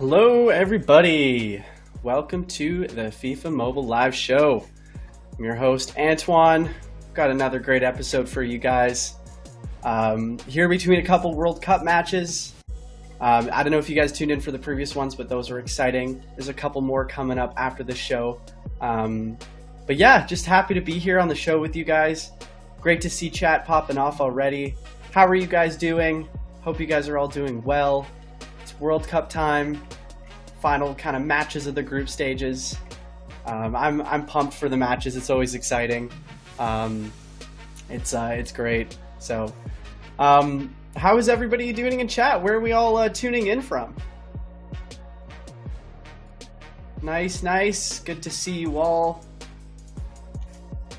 Hello everybody! Welcome to the FIFA Mobile Live Show. I'm your host Antwan. Got another great episode for you guys. Here between a couple World Cup matches. I don't know if you guys tuned in for the previous ones, but those were exciting. There's a couple more coming up after the show. But yeah, just happy to be here on the show with you guys. Great to see chat popping off already. How are you guys doing? Hope you guys are all doing well. It's World Cup time. Final kind of matches of the group stages. I'm pumped for the matches. It's always exciting. It's great. So, how is everybody doing in chat? Where are we all tuning in from? Nice. Good to see you all.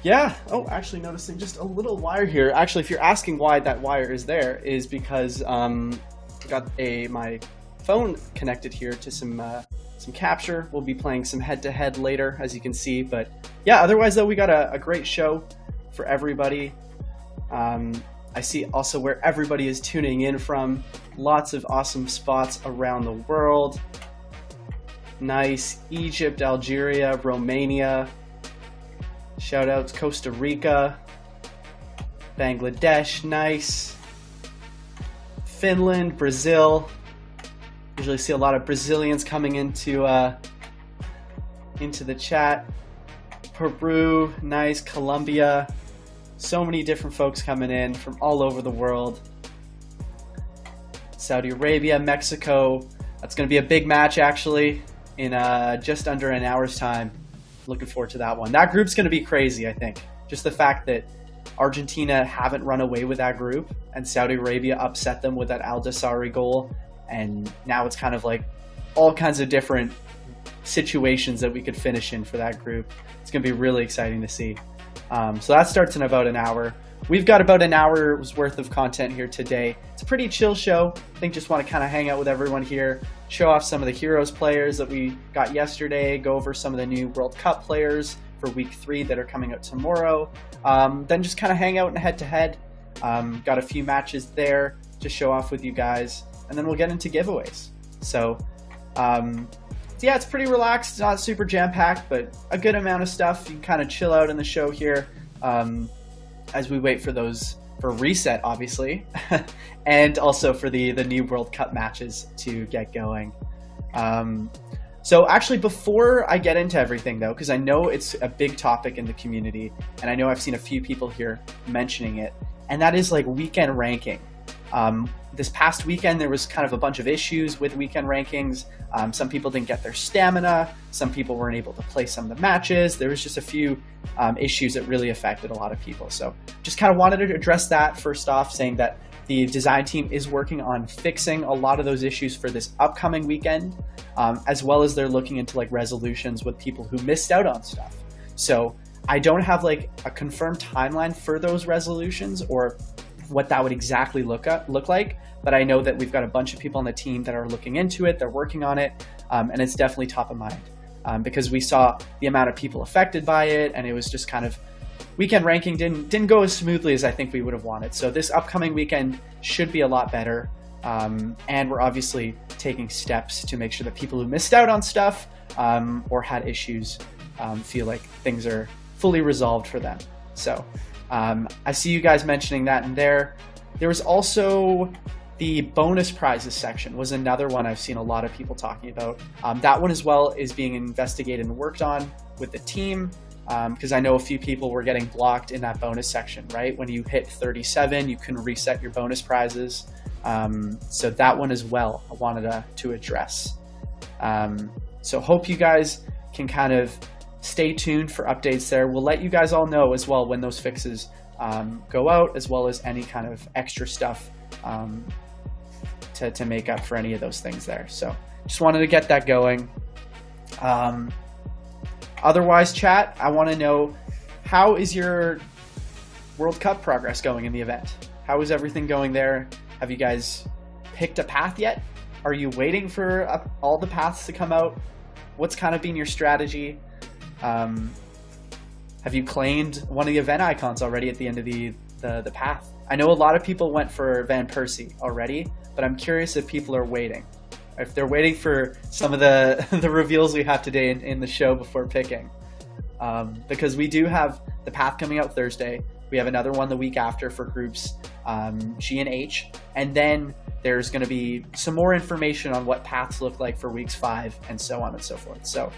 Yeah. Oh, actually noticing just a little wire here. Actually, if you're asking why that wire is there, is because I got my phone connected here to some capture. We'll be playing some head-to-head later, as you can see. But yeah, otherwise though, we got a great show for everybody. I see also where everybody is tuning in from. Lots of awesome spots around the world. Nice. Egypt, Algeria, Romania. Shout outs Costa Rica. Bangladesh, nice. Finland, Brazil. Usually see a lot of Brazilians coming into the chat. Peru, nice. Colombia. So many different folks coming in from all over the world. Saudi Arabia, Mexico. That's going to be a big match actually in just under an hour's time. Looking forward to that one. That group's going to be crazy, I think. Just the fact that Argentina haven't run away with that group and Saudi Arabia upset them with that Al Dasari goal. And now it's kind of like all kinds of different situations that we could finish in for that group. It's going to be really exciting to see. So that starts in about an hour. We've got about an hour's worth of content here today. It's a pretty chill show. I think just want to kind of hang out with everyone here, show off some of the Heroes players that we got yesterday, go over some of the new World Cup players for week 3 that are coming out tomorrow. Then just kind of hang out and head-to-head. Got a few matches there to show off with you guys. And then we'll get into giveaways. So yeah, it's pretty relaxed. It's not super jam-packed, but a good amount of stuff. You can kind of chill out in the show here as we wait for reset, obviously, and also for the new World Cup matches to get going. So actually, before I get into everything, though, because I know it's a big topic in the community, and I know I've seen a few people here mentioning it, and that is like weekend ranking. This past weekend, there was kind of a bunch of issues with weekend rankings. Some people didn't get their stamina. Some people weren't able to play some of the matches. There was just a few issues that really affected a lot of people. So just kind of wanted to address that first off, saying that the design team is working on fixing a lot of those issues for this upcoming weekend, as well as they're looking into like resolutions with people who missed out on stuff. So I don't have like a confirmed timeline for those resolutions or what that would exactly look like, but I know that we've got a bunch of people on the team that are looking into it, they're working on it, and it's definitely top of mind because we saw the amount of people affected by it, and it was just kind of weekend ranking didn't go as smoothly as I think we would have wanted. So this upcoming weekend should be a lot better, and we're obviously taking steps to make sure that people who missed out on stuff or had issues feel like things are fully resolved for them. So I see you guys mentioning that in there. There was also the bonus prizes section was another one I've seen a lot of people talking about. That one as well is being investigated and worked on with the team because I know a few people were getting blocked in that bonus section, right? When you hit 37, you couldn't reset your bonus prizes. So that one as well I wanted to address. So hope you guys can kind of stay tuned for updates there. We'll let you guys all know as well when those fixes go out, as well as any kind of extra stuff to make up for any of those things there. So just wanted to get that going. Otherwise, chat, I want to know, how is your World Cup progress going in the event? How is everything going there? Have you guys picked a path yet? Are you waiting for all the paths to come out? What's kind of been your strategy? Have you claimed one of the event icons already at the end of the path? I know a lot of people went for Van Persie already, but I'm curious if people are waiting. if they're waiting for some of the the reveals we have today in the show before picking, because we do have the path coming out Thursday. We have another one the week after for groups G and H, and then there's going to be some more information on what paths look like for weeks 5 and so on and so forth. So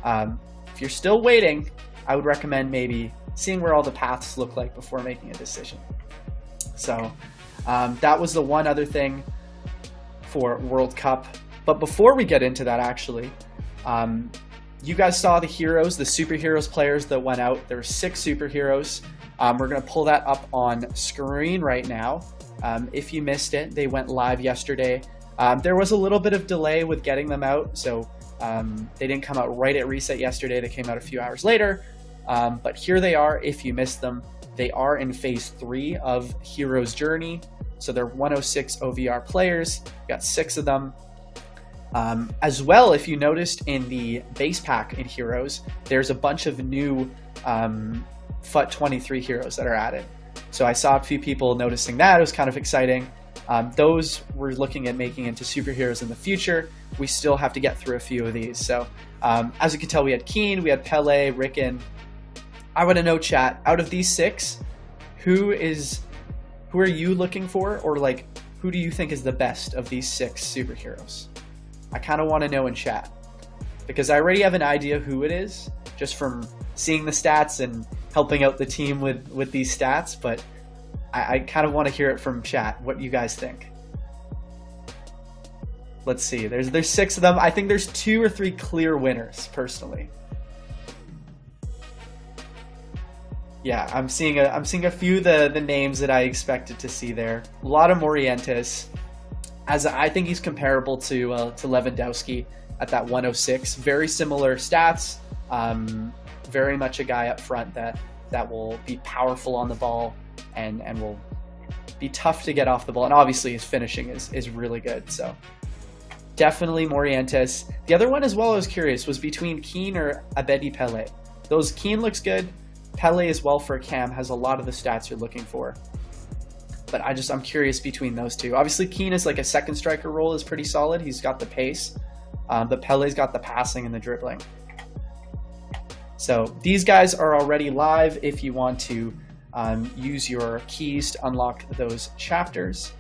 if you're still waiting, I would recommend maybe seeing where all the paths look like before making a decision. So that was the one other thing for World Cup. But before we get into that, actually, you guys saw the heroes, the superheroes players that went out. There were 6 superheroes. We're going to pull that up on screen right now. If you missed it, they went live yesterday. There was a little bit of delay with getting them out, so they didn't come out right at reset yesterday. They came out a few hours later. But here they are if you missed them. They are in phase 3 of Hero's Journey. So they're 106 OVR players. We've got 6 of them. As well, if you noticed in the base pack in Heroes, there's a bunch of new FUT 23 heroes that are added. So I saw a few people noticing that. It was kind of exciting. Those we're looking at making into superheroes in the future. We still have to get through a few of these. So as you can tell, we had Keen, we had Pele, Ricken. I want to know, chat, out of these 6, who are you looking for, or like who do you think is the best of these 6 superheroes? I kind of want to know in chat, because I already have an idea who it is just from seeing the stats and helping out the team with these stats, but I kind of want to hear it from chat, what you guys think. Let's see, there's 6 of them. I think there's 2 or 3 clear winners, personally. Yeah, I'm seeing a few of the names that I expected to see there. A lot of Morientes, as I think he's comparable to Lewandowski at that 106. Very similar stats. Very much a guy up front that will be powerful on the ball and will be tough to get off the ball. And obviously his finishing is really good. So definitely Morientes. The other one as well I was curious was between Keen or Abedi Pele. Those Keen looks good. Pele as well for a cam has a lot of the stats you're looking for. But I'm curious between those two. Obviously Keen is like a second striker role is pretty solid. He's got the pace. But Pele's got the passing and the dribbling. So these guys are already live if you want to use your keys to unlock those chapters.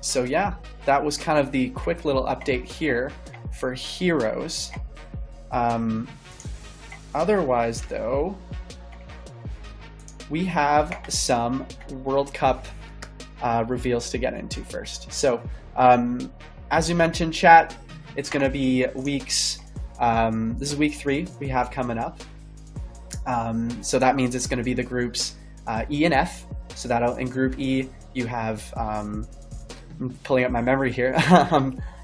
So yeah, that was kind of the quick little update here for Heroes. Otherwise, though, we have some World Cup reveals to get into first. So, as you mentioned, chat, it's going to be weeks. This is week 3 we have coming up. So that means it's going to be the groups E and F. So that'll in Group E you have. I'm pulling up my memory here.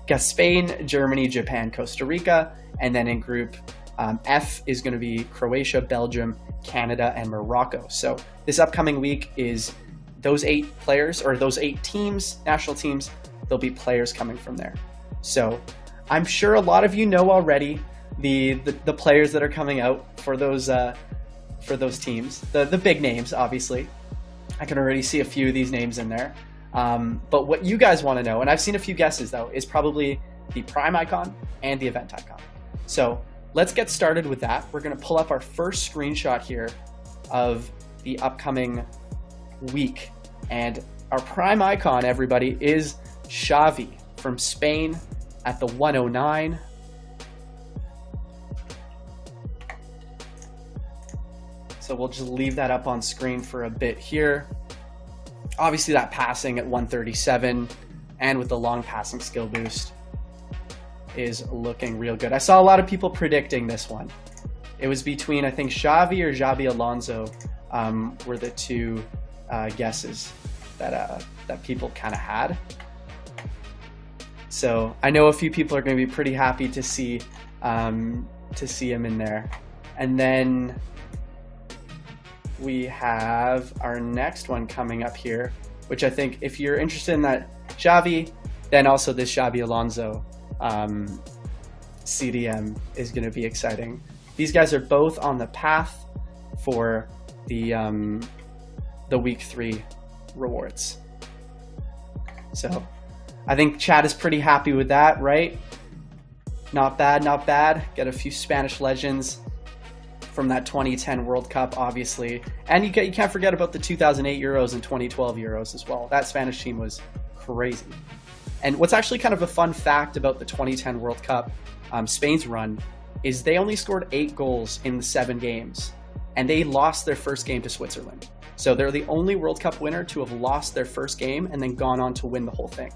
Got Spain, Germany, Japan, Costa Rica, and then in Group F is going to be Croatia, Belgium, Canada, and Morocco. So this upcoming week is those 8 players, or those 8 teams, national teams, there'll be players coming from there. So I'm sure a lot of you know already the players that are coming out for those teams, the big names, obviously. I can already see a few of these names in there. But what you guys want to know, and I've seen a few guesses though, is probably the Prime icon and the event icon. So let's get started with that. We're going to pull up our first screenshot here of the upcoming week. And our Prime icon, everybody, is Xavi from Spain at the 109. So we'll just leave that up on screen for a bit here. Obviously that passing at 137 and with the long passing skill boost is looking real good. I saw a lot of people predicting this one. It was between, I think, Xavi or Xabi Alonso were the 2 guesses that people kind of had. So I know a few people are going to be pretty happy to see him in there. And then we have our next one coming up here, which I think if you're interested in that Xavi, then also this Xabi Alonso CDM is going to be exciting. These guys are both on the path for the week 3 rewards. So I think chat is pretty happy with that, right? Not bad, not bad. Get a few Spanish legends from that 2010 World Cup, obviously. And you can't forget about the 2008 Euros and 2012 Euros as well. That Spanish team was crazy. And what's actually kind of a fun fact about the 2010 World Cup, Spain's run, is they only scored 8 goals in the 7 games. And they lost their first game to Switzerland. So they're the only World Cup winner to have lost their first game and then gone on to win the whole thing.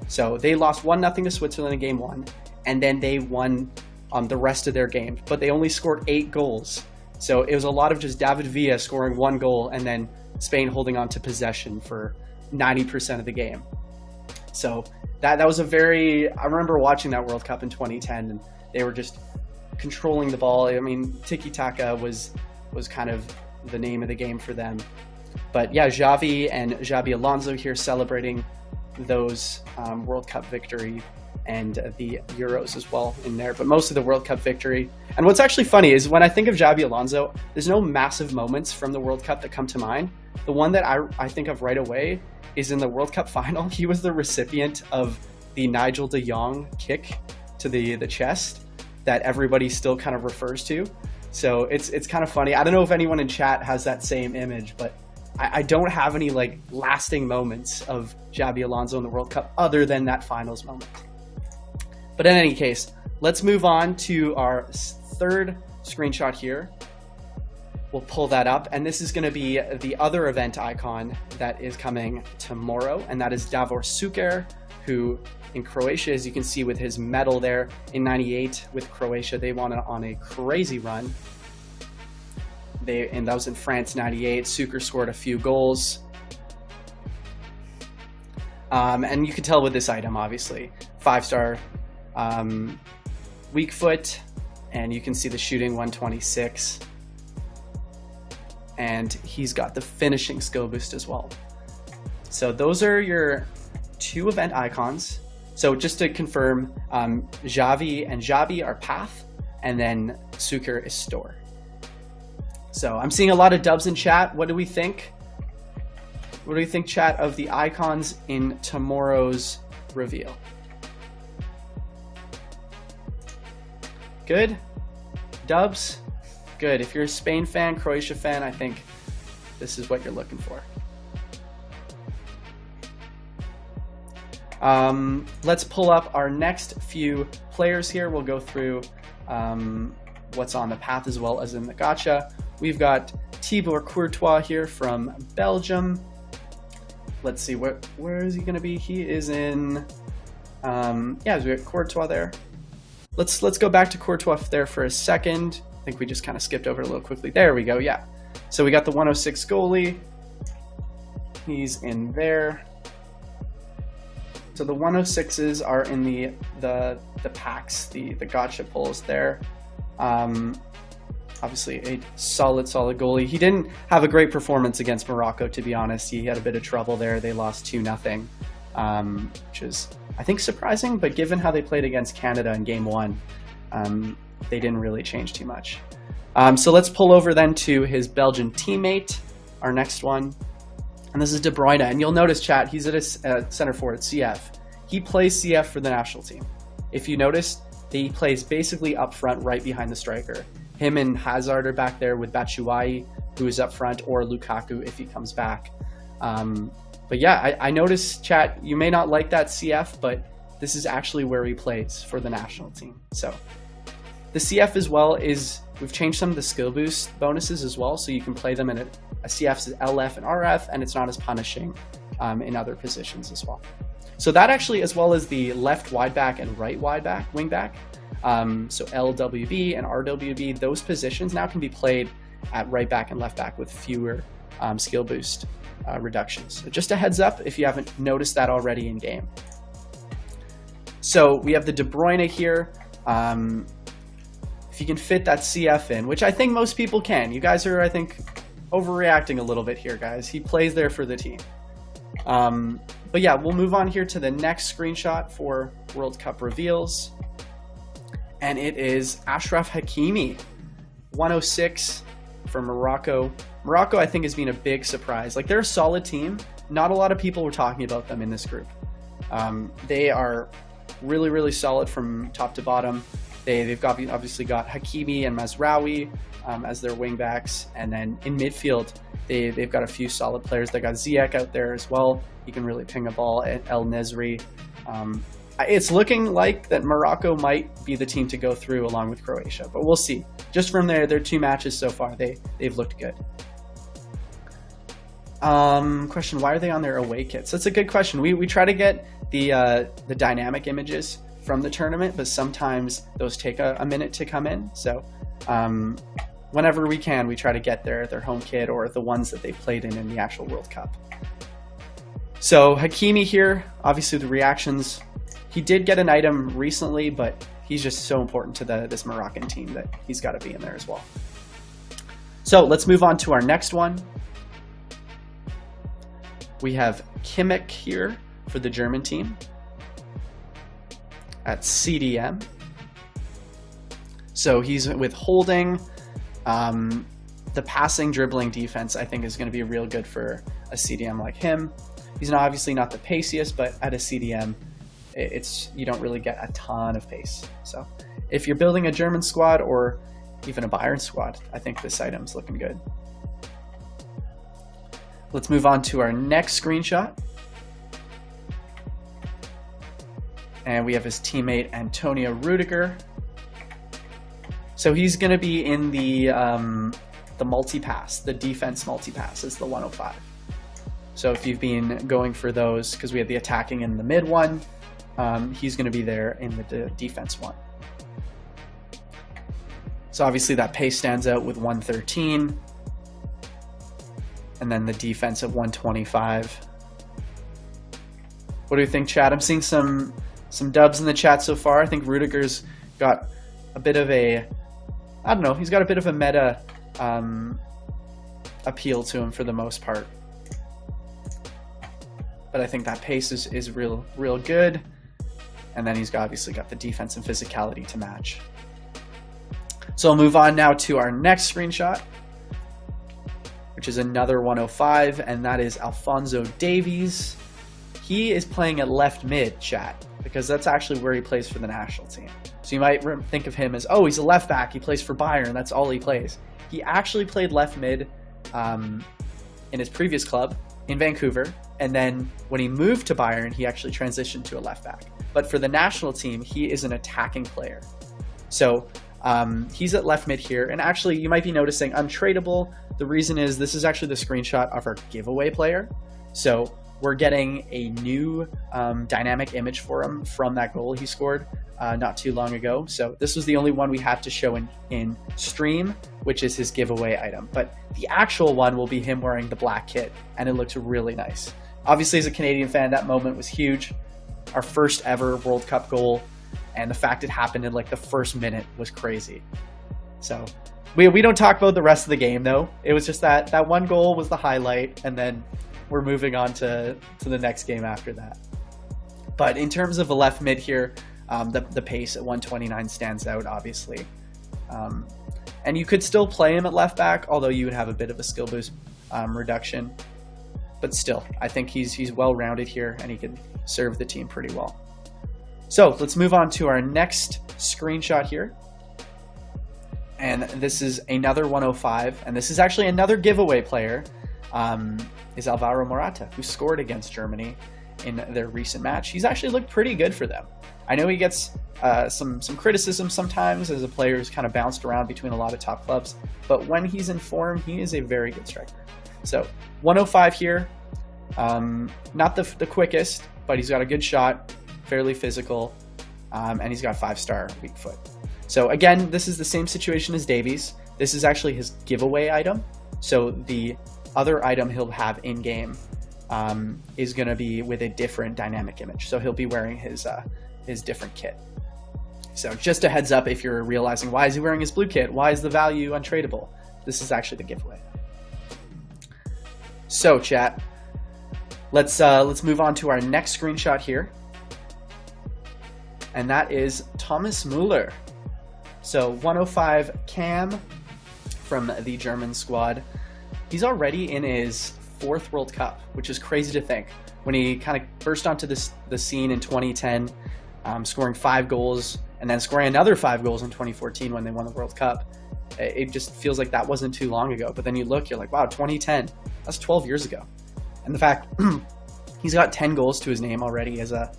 So they lost 1-0 to Switzerland in game 1. And then they won the rest of their games, but they only scored 8 goals. So it was a lot of just David Villa scoring 1 goal and then Spain holding on to possession for 90% of the game. So that was I remember watching that World Cup in 2010, and they were just controlling the ball. I mean, tiki-taka was kind of the name of the game for them. But yeah, Xavi and Xabi Alonso here celebrating those World Cup victory and the Euros as well in there, but most of the World Cup victory. And what's actually funny is when I think of Xabi Alonso, there's no massive moments from the World Cup that come to mind. The one that I think of right away is in the World Cup final. He was the recipient of the Nigel de Jong kick to the chest that everybody still kind of refers to. So it's kind of funny. I don't know if anyone in chat has that same image, but I don't have any like lasting moments of Xabi Alonso in the World Cup other than that finals moment. But in any case, let's move on to our third screenshot here. We'll pull that up, and this is going to be the other event icon that is coming tomorrow, and that is Davor Suker, who in Croatia, as you can see with his medal there in '98 with Croatia, they went on a crazy run. And that was in France '98. Suker scored a few goals. And you can tell with this item, obviously, 5-star weak foot, and you can see the shooting 126. And he's got the finishing skill boost as well. So those are your 2 event icons. So just to confirm, Xavi and Xabi are path, and then Suker is store. So I'm seeing a lot of dubs in chat. What do we think? What do we think, chat, of the icons in tomorrow's reveal? Good? Dubs? Good. If you're a Spain fan, Croatia fan, I think this is what you're looking for. Let's pull up our next few players here. We'll go through what's on the path as well as in the gacha. We've got Thibaut Courtois here from Belgium. Let's see, where is he going to be? He is in, yeah, we got Courtois there. Let's go back to Courtois there for a second. I think we just kind of skipped over it a little quickly. There we go, yeah. So we got the 106 goalie. He's in there. So the 106s are in the packs, the gacha pulls there. Obviously a solid goalie. He didn't have a great performance against Morocco, to be honest. He had a bit of trouble there. They lost 2-0, which is, I think, surprising, but given how they played against Canada in game 1, they didn't really change too much. So let's pull over then to his Belgian teammate, our next one. And this is De Bruyne. And you'll notice, chat, he's at a center forward, CF. He plays CF for the national team. If you notice, he plays basically up front right behind the striker. Him and Hazard are back there with Batshuayi, who is up front, or Lukaku if he comes back. But yeah, I noticed, chat, you may not like that CF, but this is actually where he plays for the national team. So the CF as well we've changed some of the skill boost bonuses as well, so you can play them in a CF's LF and RF, and it's not as punishing in other positions as well. So that actually, as well as the left wide back and right wing back, so LWB and RWB, those positions now can be played at right back and left back with fewer skill boost reductions. So just a heads up if you haven't noticed that already in game. So we have the De Bruyne here. If you can fit that CF in, which I think most people can. You guys are, I think, overreacting a little bit here, guys. He plays there for the team. But yeah, we'll move on here to the next screenshot for World Cup reveals. And it is Achraf Hakimi, 106 for Morocco. Morocco, I think, has been a big surprise. Like, they're a solid team. Not a lot of people were talking about them in this group. They are really, really solid from top to bottom. They've obviously got Hakimi and Mazraoui as their wingbacks, and then in midfield they've got a few solid players. They got Ziyech out there as well. He can really ping a ball at El Nesri. It's looking like that Morocco might be the team to go through along with Croatia, but we'll see. Just from their 2 matches so far, they've looked good. Question: why are they on their away kits? That's a good question. We try to get the dynamic images from the tournament, but sometimes those take a minute to come in. So whenever we can, we try to get their home kit or the ones that they played in the actual World Cup. So Hakimi here, obviously the reactions. He did get an item recently, but he's just so important to this Moroccan team that he's got to be in there as well. So let's move on to our next one. We have Kimmich here for the German team at CDM. So he's with holding. The passing, dribbling defense, I think, is going to be real good for a CDM like him. He's obviously not the paciest, but at a CDM, you don't really get a ton of pace. So if you're building a German squad or even a Bayern squad, I think this item's looking good. Let's move on to our next screenshot. And we have his teammate Antonio Rudiger. So he's going to be in the multi-pass, the defense multi-pass is the 105. So if you've been going for those, because we have the attacking and the mid one, he's going to be there in the defense one. So obviously that pace stands out with 113. And then the defense at 125. What do you think, chat? I'm seeing some dubs in the chat so far. I think Rudiger's got a bit of a, I don't know, he's got a bit of a meta appeal to him for the most part. But I think that pace is real good. And then he's obviously got the defense and physicality to match. So I'll move on now to our next screenshot, which is another 105, and that is Alphonso Davies. He is playing at left mid, chat, because that's actually where he plays for the national team. So you might think of him as, oh, he's a left back, he plays for Bayern, that's all he plays. He actually played left mid in his previous club in Vancouver, and then when he moved to Bayern, he actually transitioned to a left back. But for the national team, he is an attacking player. So he's at left mid here, and actually you might be noticing untradeable. The reason is this is actually the screenshot of our giveaway player. So we're getting a new dynamic image for him from that goal he scored not too long ago. So this was the only one we had to show in stream, which is his giveaway item. But the actual one will be him wearing the black kit, and it looks really nice. Obviously, as a Canadian fan, that moment was huge. Our first ever World Cup goal, and the fact it happened in like the first minute was crazy. So we don't talk about the rest of the game though. It was just that one goal was the highlight, and then we're moving on to the next game after that. But in terms of a left mid here, the pace at 129 stands out, obviously. And you could still play him at left back, although you would have a bit of a skill boost reduction. But still, I think he's well-rounded here, and he can serve the team pretty well. So let's move on to our next screenshot here. And this is another 105, and this is actually another giveaway player, is Alvaro Morata, who scored against Germany in their recent match. He's actually looked pretty good for them. I know he gets some criticism sometimes as a player who's kind of bounced around between a lot of top clubs, but when he's in form, he is a very good striker. So 105 here, not the quickest, but he's got a good shot, fairly physical, and he's got 5-star weak foot. So again, this is the same situation as Davies. This is actually his giveaway item. So the other item he'll have in-game is going to be with a different dynamic image. So he'll be wearing his different kit. So just a heads up if you're realizing, why is he wearing his blue kit? Why is the value untradeable? This is actually the giveaway. So chat, let's move on to our next screenshot here. And that is Thomas Müller. So 105 Cam from the German squad. He's already in his 4th World Cup, which is crazy to think. When he kind of burst onto the scene in 2010, scoring 5 goals, and then scoring another 5 goals in 2014 when they won the World Cup. It just feels like that wasn't too long ago. But then you look, you're like, wow, 2010, that's 12 years ago. And the fact he's got 10 goals to his name already as a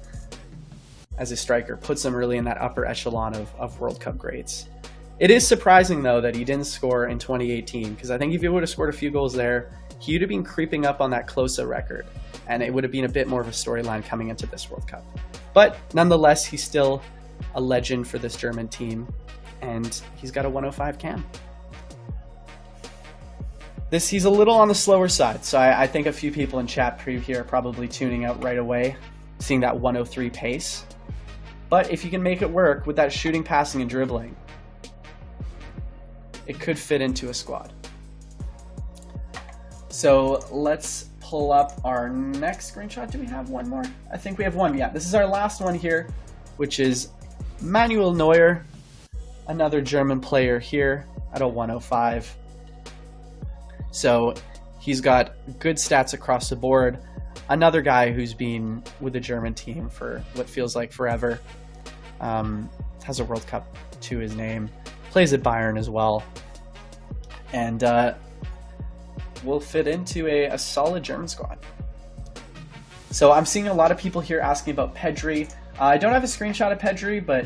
striker puts him really in that upper echelon of World Cup greats. It is surprising, though, that he didn't score in 2018, because I think if he would have scored a few goals there, he would have been creeping up on that Klose record, and it would have been a bit more of a storyline coming into this World Cup. But nonetheless, he's still a legend for this German team, and he's got a 105 cam. He's a little on the slower side, so I think a few people in chat preview here are probably tuning out right away, seeing that 103 pace. But if you can make it work with that shooting, passing, and dribbling, it could fit into a squad. So let's pull up our next screenshot. Do we have one more? I think we have one. Yeah, this is our last one here, which is Manuel Neuer, another German player here at a 105. So he's got good stats across the board. Another guy who's been with the German team for what feels like forever. Has a World Cup to his name. Plays at Bayern as well. And will fit into a solid German squad. So I'm seeing a lot of people here asking about Pedri. I don't have a screenshot of Pedri, but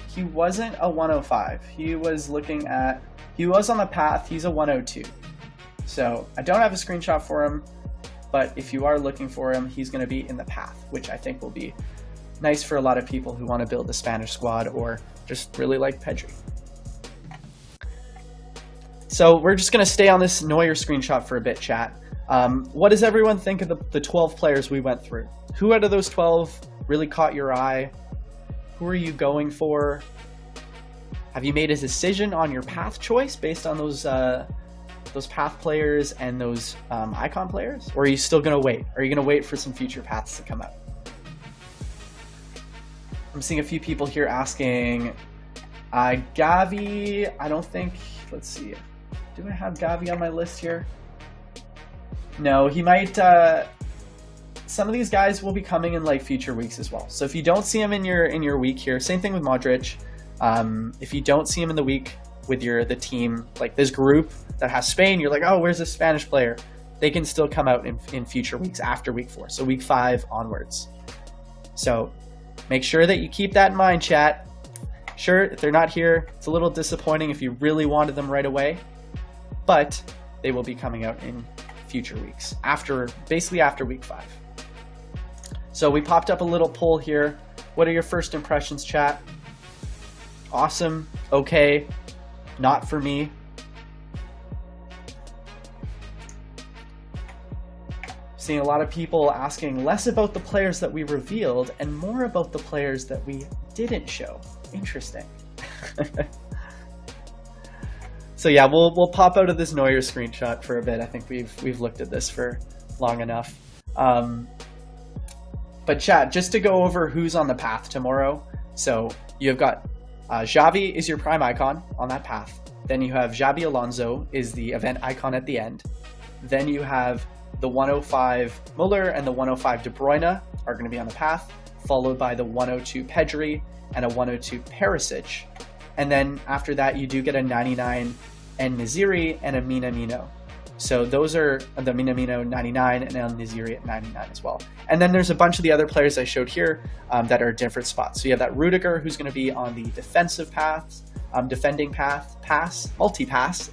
he wasn't a 105. He was on the path. He's a 102. So I don't have a screenshot for him, but if you are looking for him, he's going to be in the path, which I think will be nice for a lot of people who want to build the Spanish squad or just really like Pedri. So we're just going to stay on this Neuer screenshot for a bit, chat. What does everyone think of the 12 players we went through? Who out of those 12 really caught your eye? Who are you going for? Have you made a decision on your path choice based on those path players and those icon players? Or are you still going to wait? Are you going to wait for some future paths to come out? I'm seeing a few people here asking, Gavi, I don't think, let's see. Do I have Gavi on my list here? No, he might, some of these guys will be coming in like future weeks as well. So if you don't see him in your week here, same thing with Modric. If you don't see him in the week with the team, like this group that has Spain, you're like, oh, where's this Spanish player? They can still come out in future weeks after week 4. So week 5 onwards. So make sure that you keep that in mind, chat. Sure, if they're not here, it's a little disappointing if you really wanted them right away, but they will be coming out in future weeks, basically after week 5. So we popped up a little poll here. What are your first impressions, chat? Awesome, okay, not for me. Seeing a lot of people asking less about the players that we revealed and more about the players that we didn't show. Interesting. So yeah, we'll pop out of this Neuer screenshot for a bit. I think we've looked at this for long enough. But chat, just to go over who's on the path tomorrow. So you've got Xavi is your prime icon on that path. Then you have Xabi Alonso is the event icon at the end. Then you have the 105 Muller and the 105 De Bruyne are going to be on the path, followed by the 102 Pedri and a 102 Perisic. And then after that, you do get a 99 En-Nesyri and a Minamino. So those are the Minamino 99 and El-Nesyri at 99 as well. And then there's a bunch of the other players I showed here that are different spots. So you have that Rudiger, who's going to be on the defensive path, defending pass, multi-pass.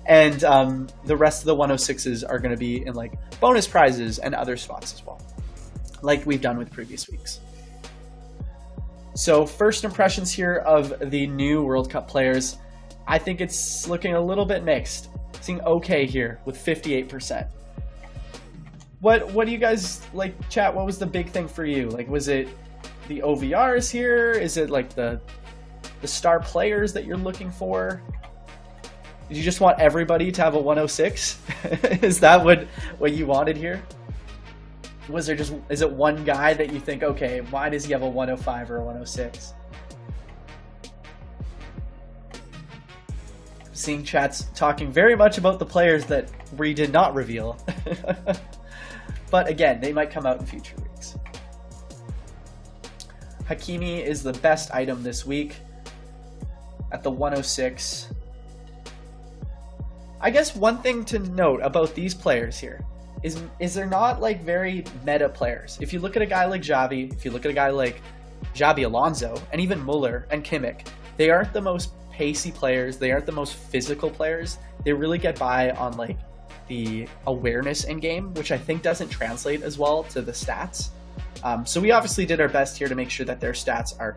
And the rest of the 106s are going to be in like bonus prizes and other spots as well, like we've done with previous weeks. So first impressions here of the new World Cup players. I think it's looking a little bit mixed. Seeing okay here with 58%. What do you guys like, chat? What was the big thing for you? Like, was it the OVRs here? Is it like the star players that you're looking for? Did you just want everybody to have a 106? Is that what you wanted here? Is it one guy that you think, okay, why does he have a 105 or a 106? Seeing chats talking very much about the players that we did not reveal. But again, they might come out in future weeks. Hakimi is the best item this week at the 106. I guess one thing to note about these players here is they're not like very meta players. If you look at a guy like Xavi, if you look at a guy like Xabi Alonso, and even Muller and Kimmich, they aren't the most pacey players. They aren't the most physical players. They really get by on like the awareness in game, which I think doesn't translate as well to the stats. So we obviously did our best here to make sure that their stats are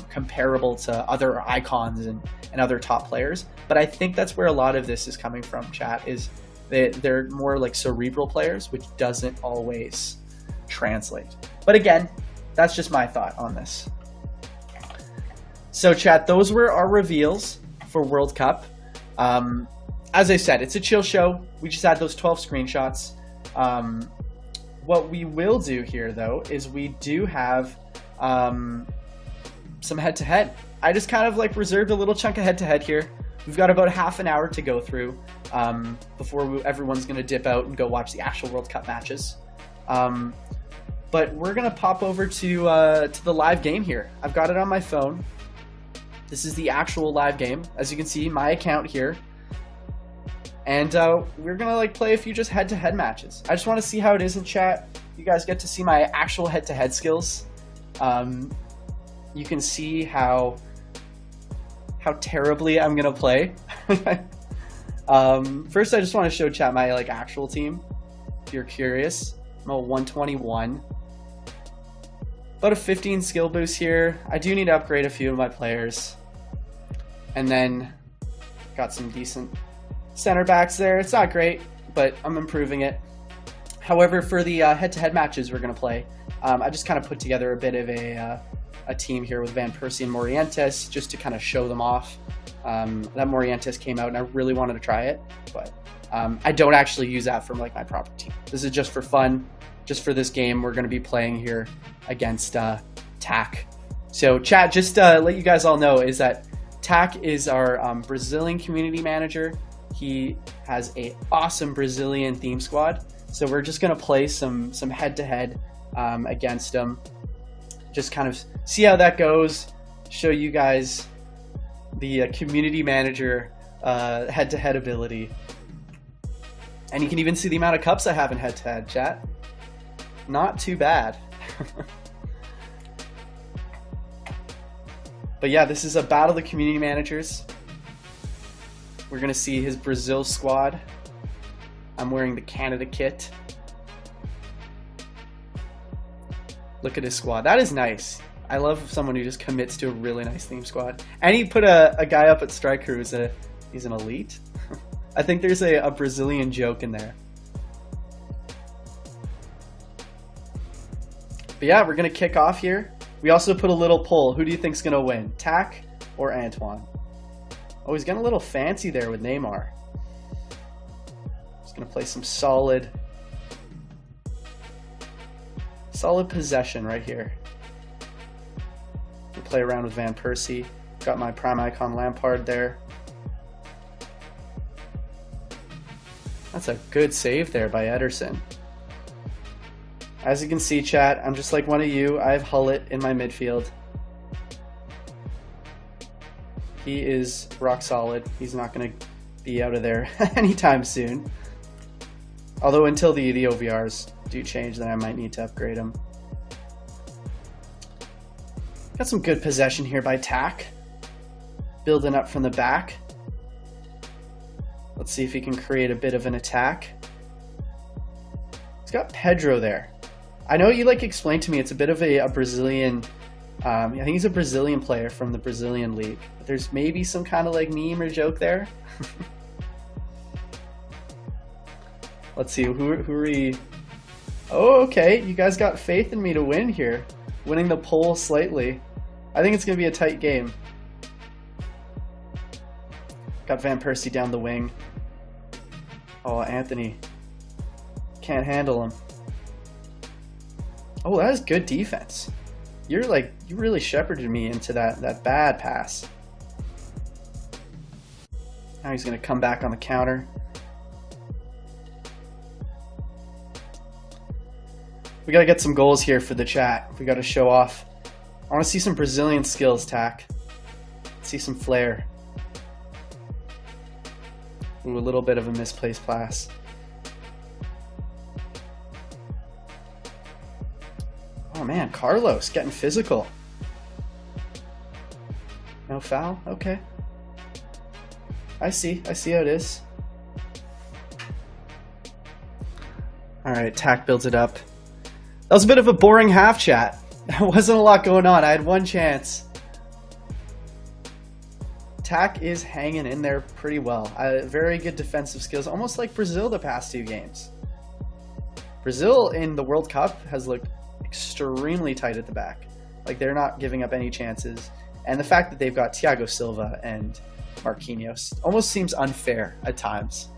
comparable to other icons and other top players. But I think that's where a lot of this is coming from, chat, is they're more like cerebral players, which doesn't always translate. But again, that's just my thought on this. So chat, those were our reveals for World Cup. As I said, it's a chill show. We just had those 12 screenshots. What we will do here, though, is we do have some head-to-head. I just kind of like reserved a little chunk of head-to-head here. We've got about half an hour to go through before everyone's going to dip out and go watch the actual World Cup matches. But we're going to pop over to the live game here. I've got it on my phone. This is the actual live game. As you can see, my account here. And we're going to like play a few just head-to-head matches. I just want to see how it is in chat. You guys get to see my actual head-to-head skills. You can see how terribly I'm going to play. First, I just want to show chat my like actual team. If you're curious, I'm a 121. About a 15 skill boost here. I do need to upgrade a few of my players. And then got some decent center backs there. It's not great, but I'm improving it. However, for the head-to-head matches we're going to play, I just kind of put together a bit of a team here with Van Persie and Morientes just to kind of show them off. That Morientes came out and I really wanted to try it, but I don't actually use that for like my proper team. This is just for fun, just for this game we're going to be playing here against TAC. So chat, just let you guys all know is that TAC is our Brazilian community manager. He has a awesome Brazilian theme squad. So we're just going to play some head-to-head against him. Just kind of see how that goes. Show you guys the community manager head-to-head ability. And you can even see the amount of cups I have in head-to-head, chat. Not too bad. But yeah, this is a battle of the community managers. We're going to see his Brazil squad. I'm wearing the Canada kit. Look at his squad. That is nice. I love someone who just commits to a really nice theme squad. And he put a guy up at striker who's he's an elite. I think there's a Brazilian joke in there. But yeah, we're going to kick off here. We also put a little poll. Who do you think's going to win? TAC or Antwan? Oh, he's getting a little fancy there with Neymar. Just going to play some solid possession right here. We'll play around with Van Persie. Got my prime icon Lampard there. That's a good save there by Ederson. As you can see, chat, I'm just like one of you. I have Hullet in my midfield. He is rock solid. He's not going to be out of there anytime soon. Although until the OVRs do change, then I might need to upgrade him. Got some good possession here by TAC. Building up from the back. Let's see if he can create a bit of an attack. He's got Pedro there. I know you like explained to me it's a bit of a Brazilian, I think he's a Brazilian player from the Brazilian league. But there's maybe some kind of like meme or joke there. Let's see, who are we? Oh, okay, you guys got faith in me to win here. Winning the poll slightly. I think it's going to be a tight game. Got Van Persie down the wing. Oh, Anthony. Can't handle him. Oh, that is good defense. You really shepherded me into that bad pass. Now he's going to come back on the counter. We gotta get some goals here for the chat. We gotta show off. I want to see some Brazilian skills, Tack. See some flair. Ooh, a little bit of a misplaced pass. Oh man, Carlos getting physical. No foul? Okay. I see how it is. Alright, Tack builds it up. That was a bit of a boring half, chat. There wasn't a lot going on. I had one chance. Tack is hanging in there pretty well. Very good defensive skills, almost like Brazil the past 2 games. Brazil in the World Cup has looked extremely tight at the back. Like, they're not giving up any chances. And the fact that they've got Thiago Silva and Marquinhos almost seems unfair at times.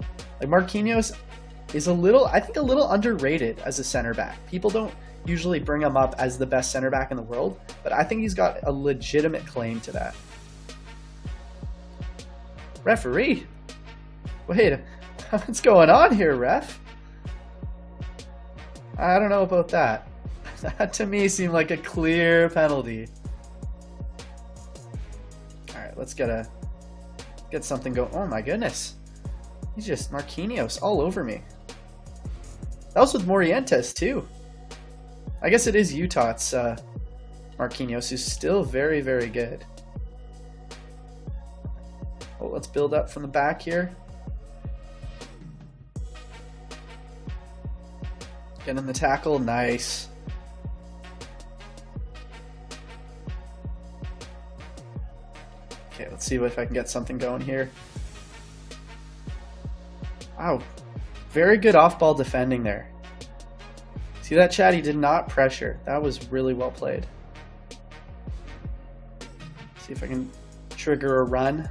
Like, Marquinhos is I think a little underrated as a center back. People don't usually bring him up as the best center back in the world, but I think he's got a legitimate claim to that. Referee? Wait, what's going on here, ref? I don't know about that. That to me seemed like a clear penalty. Alright, let's get something going. Oh my goodness. He's just Marquinhos all over me. That was with Morientes too. I guess it is Utah. It's Marquinhos, who's still very, very good. Oh, let's build up from the back here. Getting the tackle, nice. Okay, let's see if I can get something going here. Wow, very good off-ball defending there. See that, chat? He did not pressure. That was really well played. See if I can trigger a run.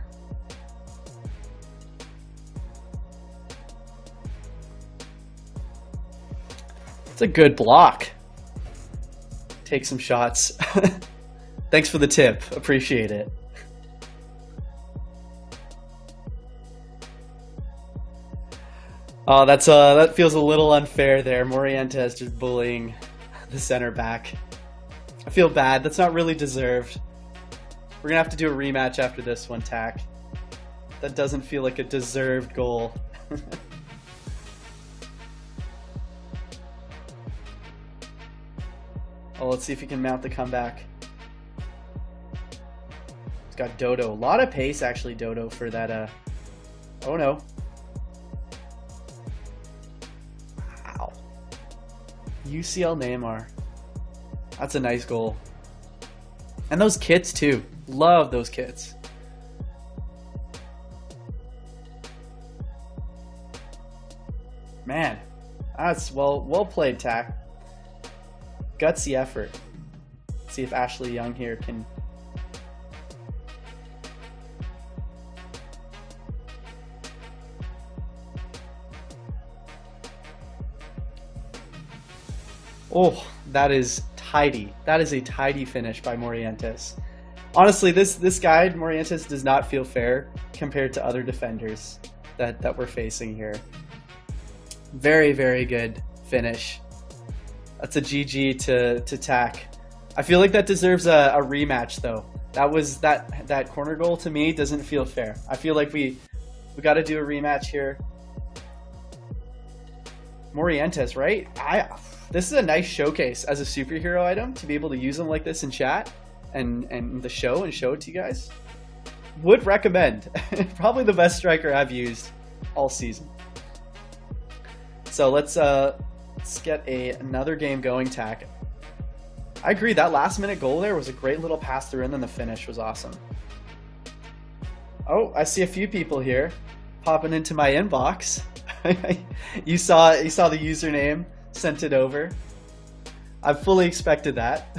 It's a good block. Take some shots. Thanks for the tip. Appreciate it. Oh, that feels a little unfair there. Morientes just bullying the center back. I feel bad. That's not really deserved. We're gonna have to do a rematch after this one, Tack. That doesn't feel like a deserved goal. Oh, let's see if he can mount the comeback. He's got Dodo. A lot of pace, actually, Dodo, for that. Oh, no. Wow. UCL Neymar. That's a nice goal. And those kits, too. Love those kits. Man, that's well played, Tack. Gutsy effort. Let's see if Ashley Young here can. Oh, that is tidy. That is a tidy finish by Morientes. Honestly, this guy, Morientes, does not feel fair compared to other defenders that we're facing here. Very, very good finish. That's a GG to Tack. I feel like that deserves a rematch, though. That corner goal to me doesn't feel fair. I feel like we got to do a rematch here. Morientes, right? This is a nice showcase as a superhero item to be able to use them like this in chat and the show and show it to you guys. Would recommend. Probably the best striker I've used all season. So let's get another game going, Tack. I agree, that last minute goal there was a great little pass through, and then the finish was awesome. Oh, I see a few people here popping into my inbox. you saw the username, sent it over. I fully expected that.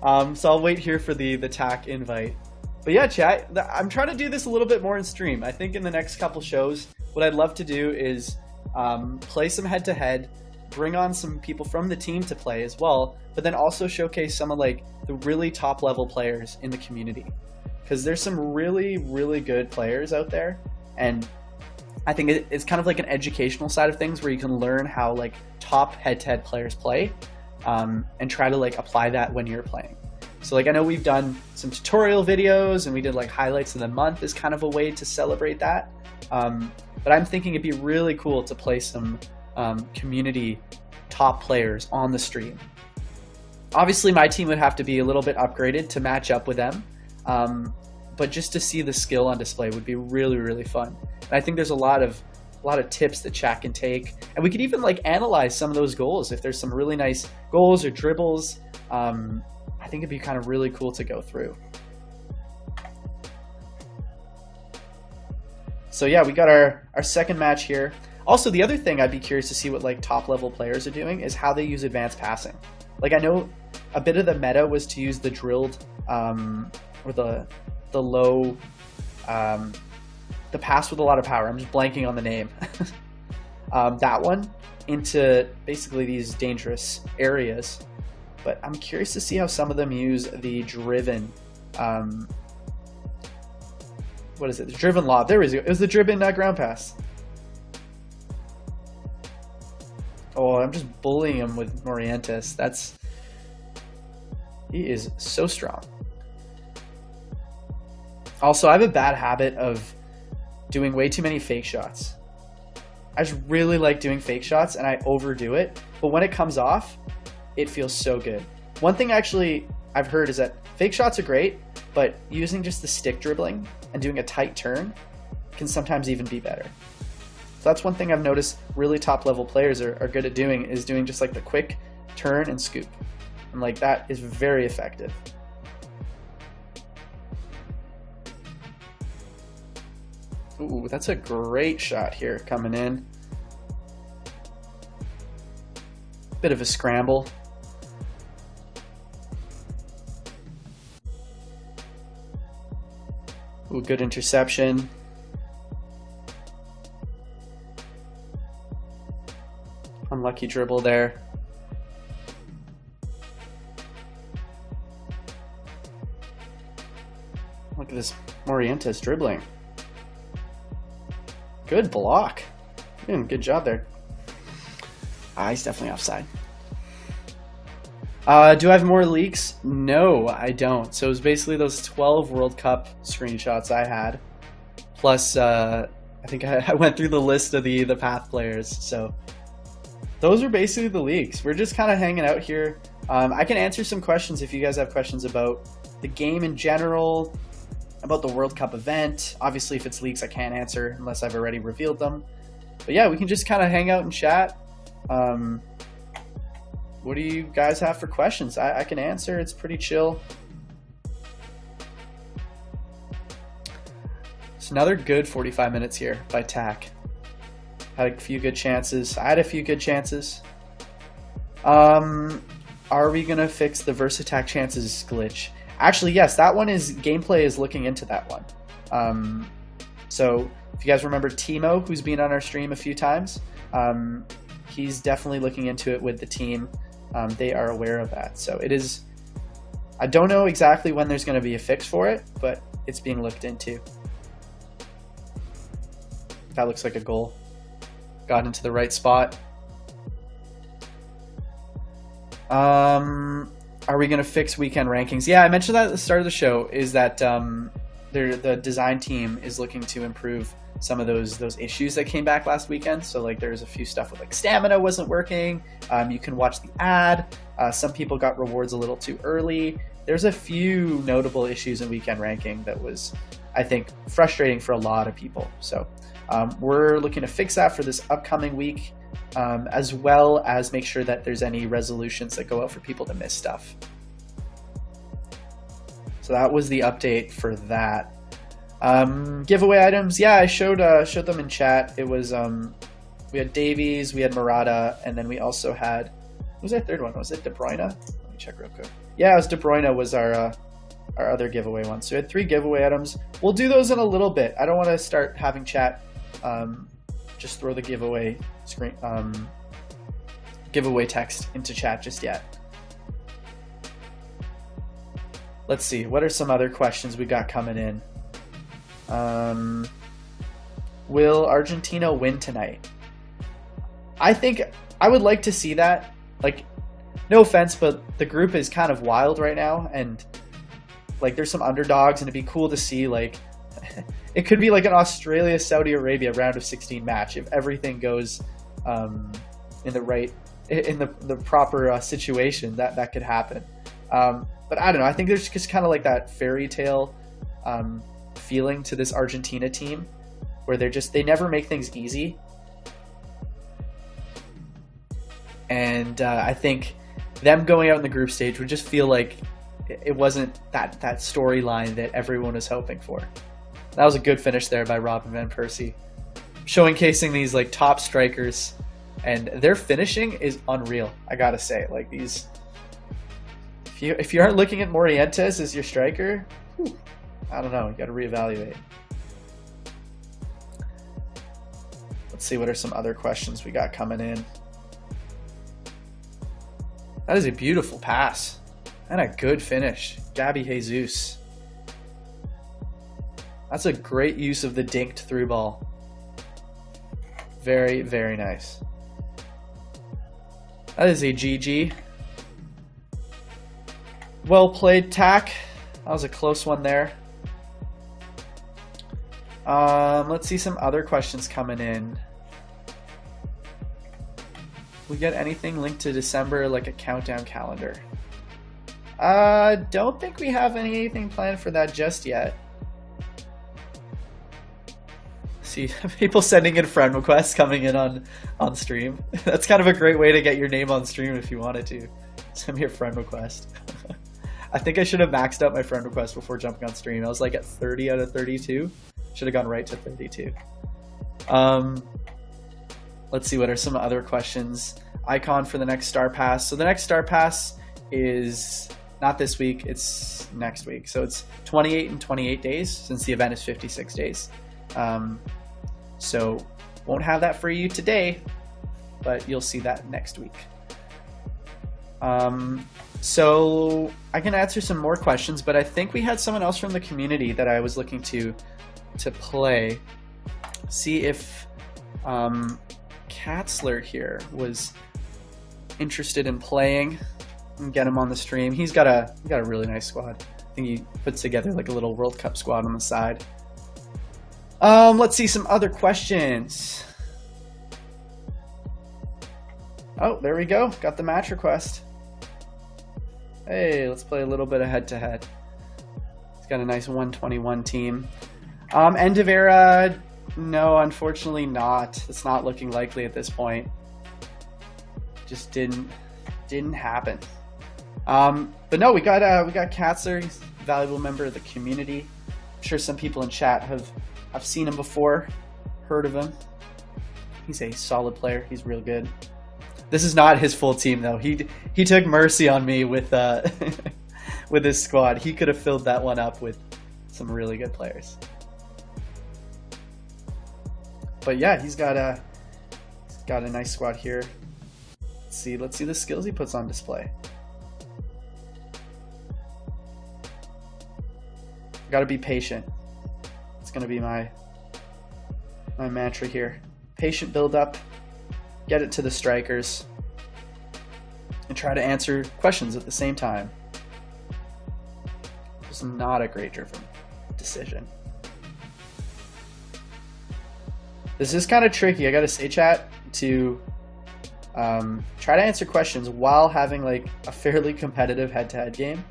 So I'll wait here for the Tack invite. But yeah, chat, I'm trying to do this a little bit more in stream. I think in the next couple shows, what I'd love to do is play some head-to-head, bring on some people from the team to play as well, but then also showcase some of like the really top-level players in the community. Because there's some really, really good players out there, and I think it's kind of like an educational side of things where you can learn how like top head-to-head players play, and try to like apply that when you're playing. So like I know we've done some tutorial videos and we did like highlights of the month as kind of a way to celebrate that. But I'm thinking it'd be really cool to play some community top players on the stream. Obviously my team would have to be a little bit upgraded to match up with them. But just to see the skill on display would be really, really fun. And I think there's a lot of tips that chat can take, and we could even like analyze some of those goals. If there's some really nice goals or dribbles, I think it'd be kind of really cool to go through. So yeah, we got our second match here. Also, the other thing I'd be curious to see what like top level players are doing is how they use advanced passing. Like I know a bit of the meta was to use the drilled, or the low, the pass with a lot of power. I'm just blanking on the name. That one into basically these dangerous areas. But I'm curious to see how some of them use the driven, what is it? The driven lob. There we go. It was the driven ground pass. Oh, I'm just bullying him with Morientes. He is so strong. Also, I have a bad habit of doing way too many fake shots. I just really like doing fake shots and I overdo it. But when it comes off, it feels so good. One thing actually I've heard is that fake shots are great, but using just the stick dribbling and doing a tight turn can sometimes even be better. So that's one thing I've noticed really top level players are good at doing, is doing just like the quick turn and scoop. And like that is very effective. Ooh, that's a great shot here coming in. Bit of a scramble. Ooh, good interception. Unlucky dribble there. Look at this Morientes dribbling. Good block. Good job there. He's definitely offside. Do I have more leaks? No, I don't. So it was basically those 12 World Cup screenshots I had. Plus, I think I went through the list of the path players. So those are basically the leaks. We're just kind of hanging out here. I can answer some questions if you guys have questions about the game in general, about the World Cup event. Obviously, if it's leaks, I can't answer unless I've already revealed them. But yeah, we can just kind of hang out and chat. What do you guys have for questions? I can answer. It's pretty chill. It's another good 45 minutes here by Tack. Had a few good chances. I had a few good chances. Are we going to fix the verse attack chances glitch? Actually, yes, that one is, gameplay is looking into that one. So if you guys remember Timo, who's been on our stream a few times, he's definitely looking into it with the team. They are aware of that. So it is, I don't know exactly when there's going to be a fix for it, but it's being looked into. That looks like a goal. Got into the right spot. Are we going to fix weekend rankings? Yeah, I mentioned that at the start of the show, is that the design team is looking to improve some of those issues that came back last weekend. So like there's a few stuff with like stamina wasn't working. You can watch the ad. Some people got rewards a little too early. There's a few notable issues in weekend ranking that was, I think, frustrating for a lot of people. So we're looking to fix that for this upcoming week, as well as make sure that there's any resolutions that go out for people to miss stuff. So that was the update for that. Giveaway items, yeah, I showed them in chat. It was we had Davies, we had Murata, and then we also had, what was our third one? Was it De Bruyne? Let me check real quick. Yeah, it was De Bruyne was our other giveaway one. So we had 3 giveaway items. We'll do those in a little bit. I don't want to start having chat just throw the giveaway screen giveaway text into chat just yet. Let's see, what are some other questions we got coming in? Will Argentina win tonight? I think I would like to see that. Like, no offense, but the group is kind of wild right now, and like there's some underdogs, and it'd be cool to see like it could be like an Australia Saudi Arabia round of 16 match if everything goes in the proper situation. That could happen. But I don't know. I think there's just kind of like that fairy tale feeling to this Argentina team, where they never make things easy. And I think them going out in the group stage would just feel like it wasn't that storyline that everyone was hoping for. That was a good finish there by Robin van Persie, showcasing these like top strikers, and their finishing is unreal. I gotta say, like these, if you aren't looking at Morientes as your striker, whew, I don't know. You got to reevaluate. Let's see what are some other questions we got coming in. That is a beautiful pass and a good finish. Gabby Jesus. That's a great use of the dinked through ball. Very, very nice. That is a GG. Well played, Tack. That was a close one there. Let's see some other questions coming in. We get anything linked to December, like a countdown calendar? Don't think we have anything planned for that just yet. See, people sending in friend requests coming in on stream. That's kind of a great way to get your name on stream if you wanted to. Send me a friend request. I think I should have maxed out my friend request before jumping on stream. I was like at 30 out of 32. Should have gone right to 32. Let's see, what are some other questions? Icon for the next Star Pass. So the next Star Pass is not this week, it's next week. So it's 28 and 28 days since the event is 56 days. So won't have that for you today, but you'll see that next week. So I can answer some more questions, but I think we had someone else from the community that I was looking to play. See if Katzler here was interested in playing and get him on the stream. He's got a really nice squad. I think he puts together like a little World Cup squad on the side. Let's see some other questions. Oh, there we go. Got the match request. Hey, let's play a little bit of head-to-head. He's got a nice 121 team. End of era, no, unfortunately not. It's not looking likely at this point. Just didn't happen. But no, we got Katzler. He's a valuable member of the community. I'm sure some people in chat have seen him before, heard of him. He's a solid player. He's real good. This is not his full team though. He took mercy on me with with his squad. He could have filled that one up with some really good players. But yeah, he's got a nice squad here. Let's see the skills he puts on display. Gotta be patient. It's gonna be my mantra here. Patient build up, get it to the strikers, and try to answer questions at the same time. It's not a great driven decision. This is kind of tricky, I gotta say, chat, to try to answer questions while having like a fairly competitive head-to-head game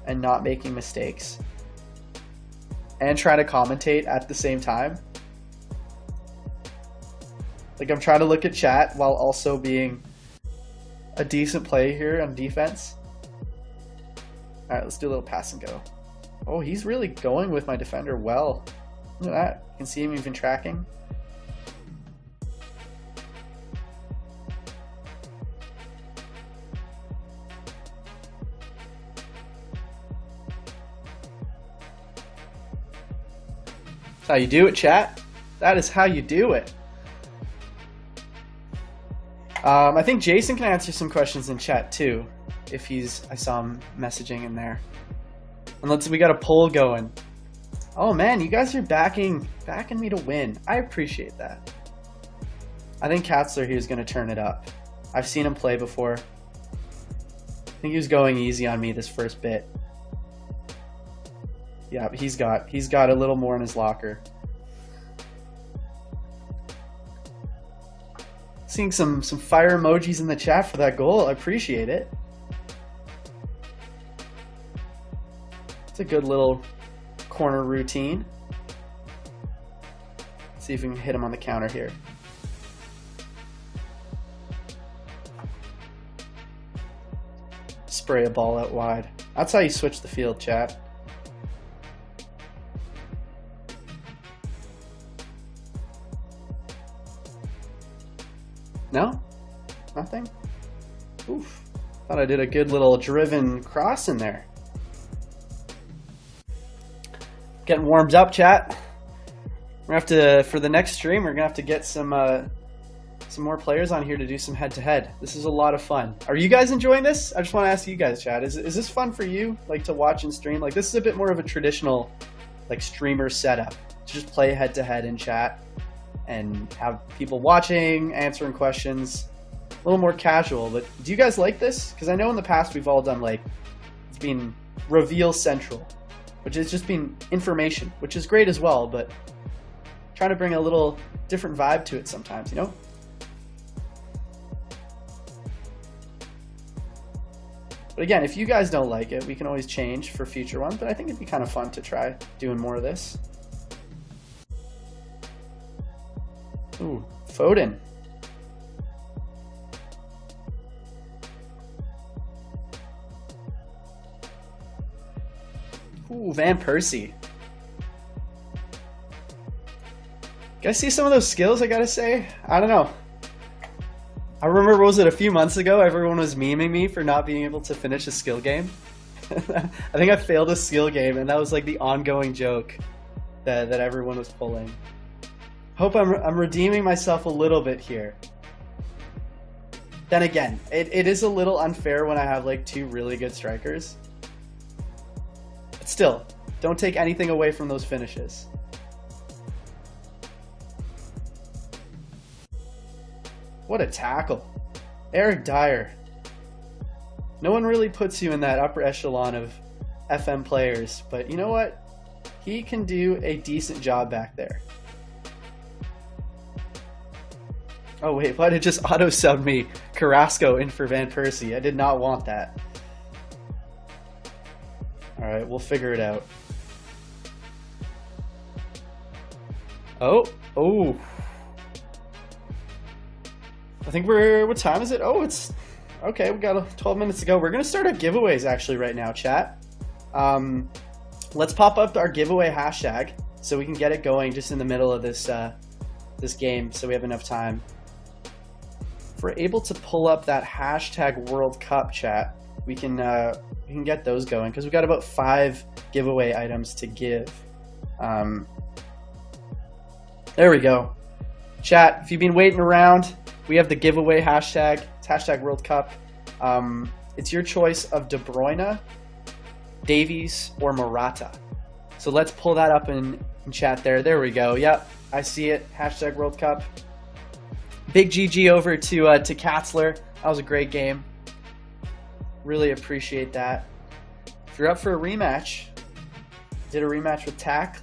and not making mistakes and trying to commentate at the same time. Like, I'm trying to look at chat while also being a decent play here on defense. All right, let's do a little pass and go. Oh, he's really going with my defender well. Look at that. You can see him even tracking. That's how you do it, chat. That is how you do it. I think Jason can answer some questions in chat too, if I saw him messaging in there. And we got a poll going. Oh man, you guys are backing me to win. I appreciate that. I think Katzler here is going to turn it up. I've seen him play before. I think he was going easy on me this first bit. Yeah, but he's got a little more in his locker. Seeing some fire emojis in the chat for that goal. I appreciate it. It's a good little corner routine. Let's see if we can hit him on the counter here. Spray a ball out wide. That's how you switch the field, chat. No? Nothing? Oof. Thought I did a good little driven cross in there. Getting warmed up, chat. We're gonna have to, for the next stream, we're gonna have to get some more players on here to do some head-to-head. This is a lot of fun. Are you guys enjoying this? I just want to ask you guys, chat. Is this fun for you, like, to watch and stream? Like, this is a bit more of a traditional, like, streamer setup. To just play head-to-head in chat and have people watching, answering questions. A little more casual, but do you guys like this? Because I know in the past we've all done, like, it's been reveal central, which has just been information, which is great as well, but trying to bring a little different vibe to it sometimes, you know? But again, if you guys don't like it, we can always change for future ones, but I think it'd be kind of fun to try doing more of this. Ooh, Foden. Ooh, Van Persie. Guys see some of those skills, I gotta say? I don't know. I remember, what was it, a few months ago, everyone was memeing me for not being able to finish a skill game. I think I failed a skill game, and that was like the ongoing joke that everyone was pulling. Hope I'm redeeming myself a little bit here. Then again, it is a little unfair when I have like two really good strikers. But still, don't take anything away from those finishes. What a tackle. Eric Dyer. No one really puts you in that upper echelon of FM players, but you know what? He can do a decent job back there. Oh wait, why did it just auto-sub me Carrasco in for Van Persie? I did not want that. Alright, we'll figure it out. Oh. I think what time is it? Oh, it's, okay, we got 12 minutes to go. We're going to start our giveaways actually right now, chat. Let's pop up our giveaway hashtag so we can get it going just in the middle of this game so we have enough time. If we're able to pull up that hashtag World Cup, chat, we can get those going because we've got about 5 giveaway items to give. There we go. Chat, if you've been waiting around, we have the giveaway hashtag. It's hashtag World Cup. It's your choice of De Bruyne, Davies, or Morata. So let's pull that up in chat there. There we go. Yep, I see it. Hashtag World Cup. Big GG over to Katzler. That was a great game. Really appreciate that. If you're up for a rematch, did a rematch with Tack.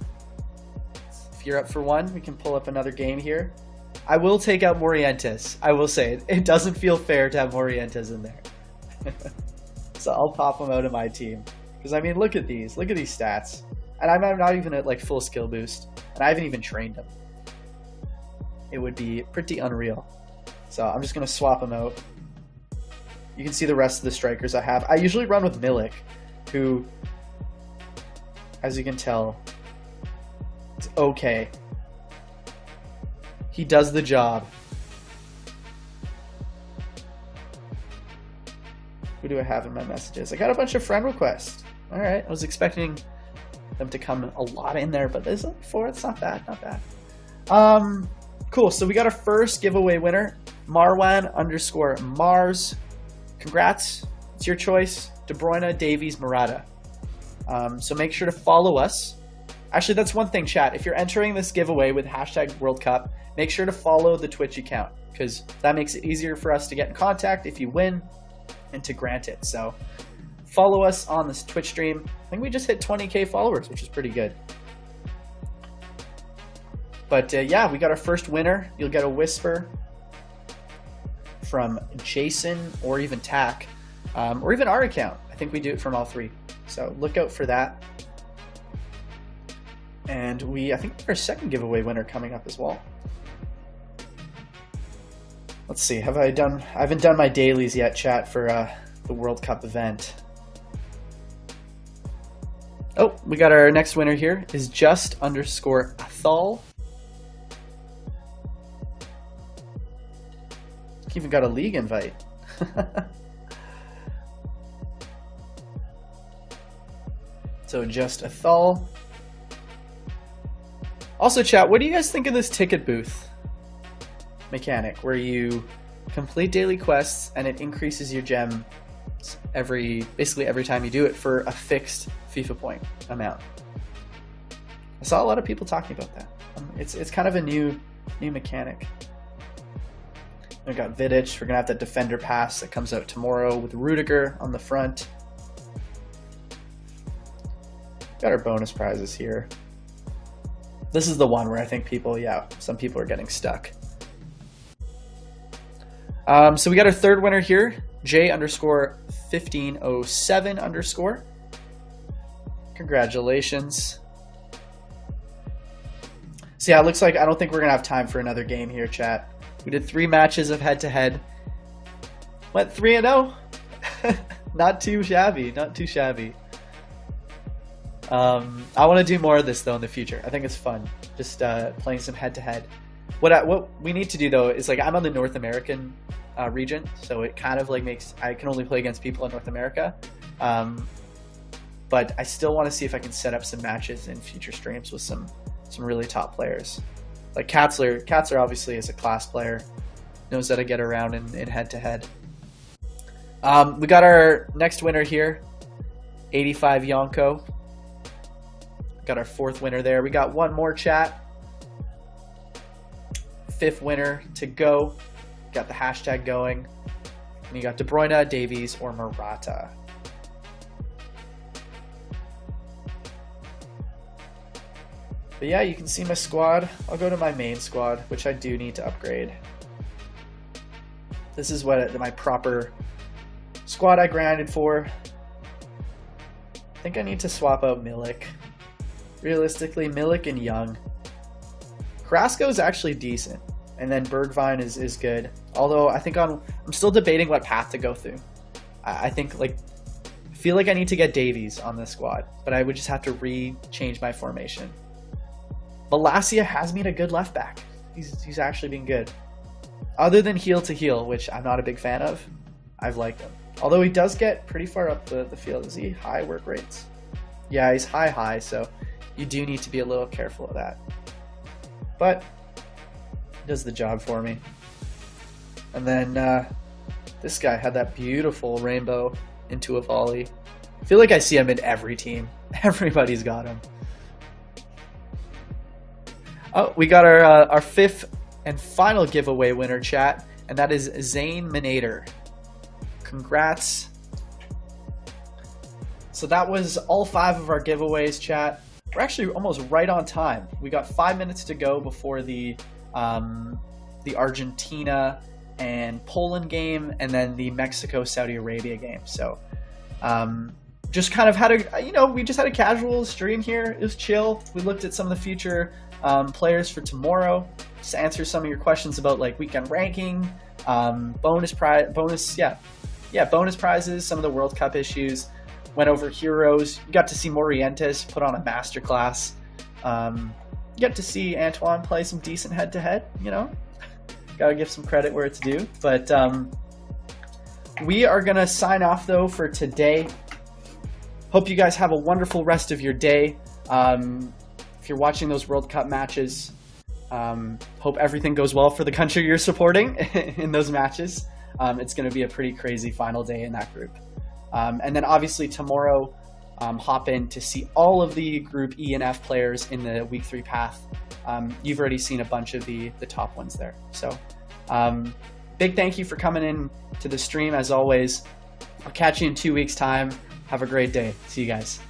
If you're up for one, we can pull up another game here. I will take out Morientes. I will say it doesn't feel fair to have Morientes in there. So I'll pop him out of my team. Because I mean, look at these stats. And I'm not even at like full skill boost. And I haven't even trained him. It would be pretty unreal. So I'm just going to swap him out. You can see the rest of the strikers I have. I usually run with Milik, who, as you can tell, is okay. He does the job. Who do I have in my messages? I got a bunch of friend requests. All right, I was expecting them to come a lot in there, but there's like 4. It's not bad, not bad. Cool. So we got our first giveaway winner, Marwan_Mars. Congrats. It's your choice. De Bruyne, Davies, Morata. So make sure to follow us Actually, that's one thing, chat. If you're entering this giveaway with hashtag World Cup, make sure to follow the Twitch account, because that makes it easier for us to get in contact if you win and to grant it. So follow us on this Twitch stream. I think we just hit 20K followers, which is pretty good. But yeah, we got our first winner. You'll get a whisper from Jason or even Tack, or even our account. I think we do it from all three. So look out for that. And I think we have our second giveaway winner coming up as well. Let's see, I haven't done my dailies yet, chat, for the World Cup event. Oh, we got our next winner here, is just_Athal. Even got a league invite. So just Athal. Also, chat, what do you guys think of this ticket booth mechanic where you complete daily quests and it increases your gems basically every time you do it for a fixed FIFA point amount? I saw a lot of people talking about that. It's kind of a new mechanic. We got Vidic. We're gonna have that defender pass that comes out tomorrow with Rudiger on the front. Got our bonus prizes here. This is the one where I think some people are getting stuck. So we got our third winner here, J_1507_. Congratulations. So yeah, it looks like I don't think we're gonna have time for another game here, chat. We did 3 matches of head-to-head. Went 3-0. Not too shabby, not too shabby. I want to do more of this though in the future. I think it's fun, just playing some head-to-head. What we need to do though is, like, I'm on the North American region, so it kind of like makes I can only play against people in North America. But I still want to see if I can set up some matches in future streams with some really top players. Like Katzler obviously is a class player, knows how to get around in head-to-head. We got our next winner here, 85 Yonko. Got our 4th winner there. We got one more, chat. 5th winner to go. Got the hashtag going. And you got De Bruyne, Davies, or Morata. But yeah, you can see my squad. I'll go to my main squad, which I do need to upgrade. This is my proper squad I grinded for. I think I need to swap out Milik. Realistically, Milik and Young. Carrasco is actually decent, and then Bergwijn is good. Although I think I'm still debating what path to go through. I think I feel like I need to get Davies on this squad, but I would just have to change my formation. Malacia has been a good left back. He's actually been good. Other than heel to heel, which I'm not a big fan of, I've liked him. Although he does get pretty far up the field. Is he high work rates? Yeah, he's high, so you do need to be a little careful of that. But he does the job for me. And then this guy had that beautiful rainbow into a volley. I feel like I see him in every team. Everybody's got him. Oh, we got our 5th and final giveaway winner, chat, and that is Zane Minator. Congrats. So that was all 5 of our giveaways, chat. We're actually almost right on time. We got 5 minutes to go before the Argentina and Poland game, and then the Mexico-Saudi Arabia game. So just kind of had we just had a casual stream here. It was chill. We looked at some of the future players for tomorrow, just to answer some of your questions about like weekend ranking, bonus prizes, some of the World Cup issues. Went over heroes. You got to see Morientes put on a masterclass. You got to see Antwan play some decent head-to-head. Gotta give some credit where it's due. But we are gonna sign off though for today. Hope you guys have a wonderful rest of your day. If you're watching those World Cup matches, hope everything goes well for the country you're supporting in those matches. It's going to be a pretty crazy final day in that group. And then obviously tomorrow hop in to see all of the Group E and F players in the Week 3 path. You've already seen a bunch of the top ones there. So big thank you for coming in to the stream as always. I'll catch you in 2 weeks' time. Have a great day. See you guys.